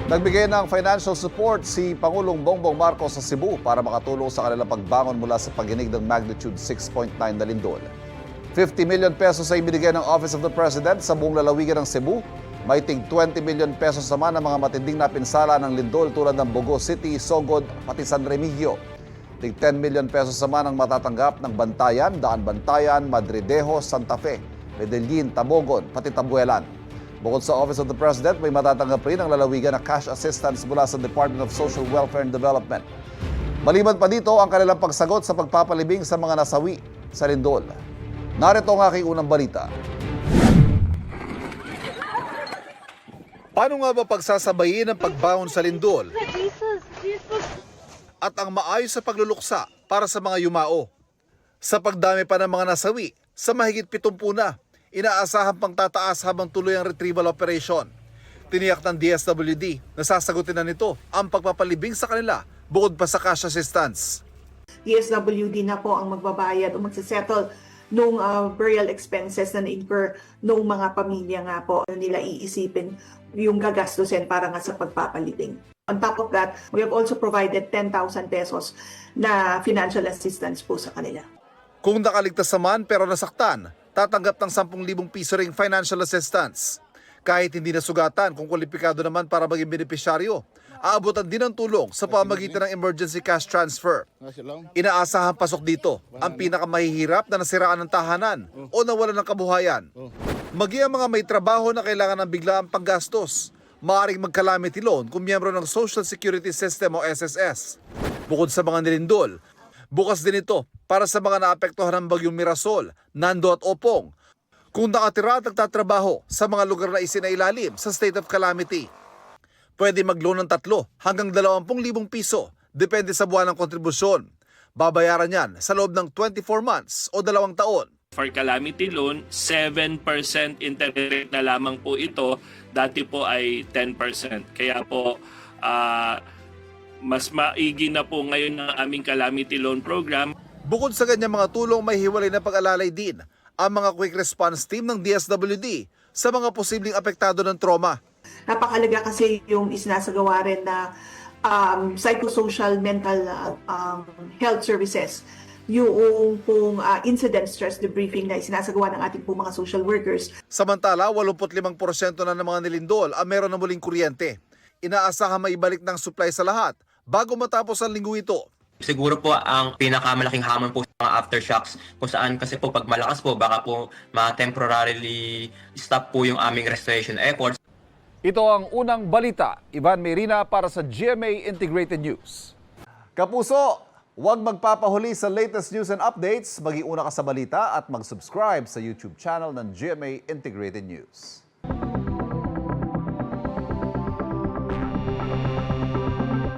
Nagbigay ng financial support si Pangulong Bongbong Marcos sa Cebu para makatulong sa kanilang pagbangon mula sa pagginig ng magnitude 6.9 na lindol. 50 million pesos ay ibinigay ng Office of the President sa buong lalawigan ng Cebu. May tig 20 million pesos naman ang mga matinding napinsala ng lindol tulad ng Bogo City, Sogod, pati San Remigio. Tig 10 million pesos naman ang matatanggap ng Bantayan, Daan Bantayan, Madridejo, Santa Fe, Medellin, Tabogon, pati Tabuelan. Bukod sa Office of the President, may matatanggap rin ang lalawigan na cash assistance mula sa Department of Social Welfare and Development. Maliban pa dito ang kanilang pagsagot sa pagpapalibing sa mga nasawi sa lindol. Narito ang aking unang balita. Paano nga ba pagsasabayin ang pagbangon sa lindol at ang maayos sa pagluluksa para sa mga yumao? Sa pagdami pa ng mga nasawi, sa mahigit 70 na, inaasahan pang tataas habang tuloy ang retrieval operation. Tiniyak ng DSWD na sasagutin na nito ang pagpapalibing sa kanila bukod pa sa cash assistance. DSWD na po ang magbabayad o magsisettle nung burial expenses na na-incur nung mga pamilya nga po nila iisipin yung gagastusin para nga sa pagpapalibing. On top of that, we have also provided 10,000 pesos na financial assistance po sa kanila. Kung nakaligtas naman pero nasaktan, tatanggap ng 10,000 piso ring financial assistance. Kahit hindi nasugatan kung kwalipikado naman para maging benepisyaryo, aabutan din ng tulong sa pamamagitan ng emergency cash transfer. Inaasahan pasok dito ang pinakamahihirap na nasiraan ng tahanan o nawalan ng kabuhayan. Maging ang mga may trabaho na kailangan ng biglaang panggastos, maaaring mag-calamity loan kung miyembro ng Social Security System o SSS. Bukod sa mga nilindol, bukas din ito para sa mga naapektuhan ng bagyong Mirasol, Nando at Opong. Kung nakatira at nagtatrabaho sa mga lugar na isinailalim sa state of calamity, pwede mag-loan ng 3 hanggang 20,000 piso, depende sa buwan ng kontribusyon. Babayaran yan sa loob ng 24 months o 2 taon. For calamity loan, 7% interest rate na lamang po ito. Dati po ay 10%. Kaya po, mas maigi na po ngayon ang aming calamity loan program. Bukod sa ganyang mga tulong, may hiwalay na pag-alalay din ang mga quick response team ng DSWD sa mga posibleng apektado ng trauma. Napakalaga kasi yung isinasagawa rin na psychosocial mental health services. Yung pong incident stress debriefing na isinasagawa ng ating pong mga social workers. Samantala, 85% na ng mga nilindol ang meron na muling kuryente. Inaasahan maibalik ng supply sa lahat bago matapos ang linggo ito. Siguro po ang pinakamalaking hamon po sa mga aftershocks kung saan kasi po pag malakas po baka po ma-temporarily stop po yung aming restoration efforts. Ito ang unang balita. Ivan Merina para sa GMA Integrated News. Kapuso, huwag magpapahuli sa latest news and updates. Maging una ka sa balita at mag-subscribe sa YouTube channel ng GMA Integrated News.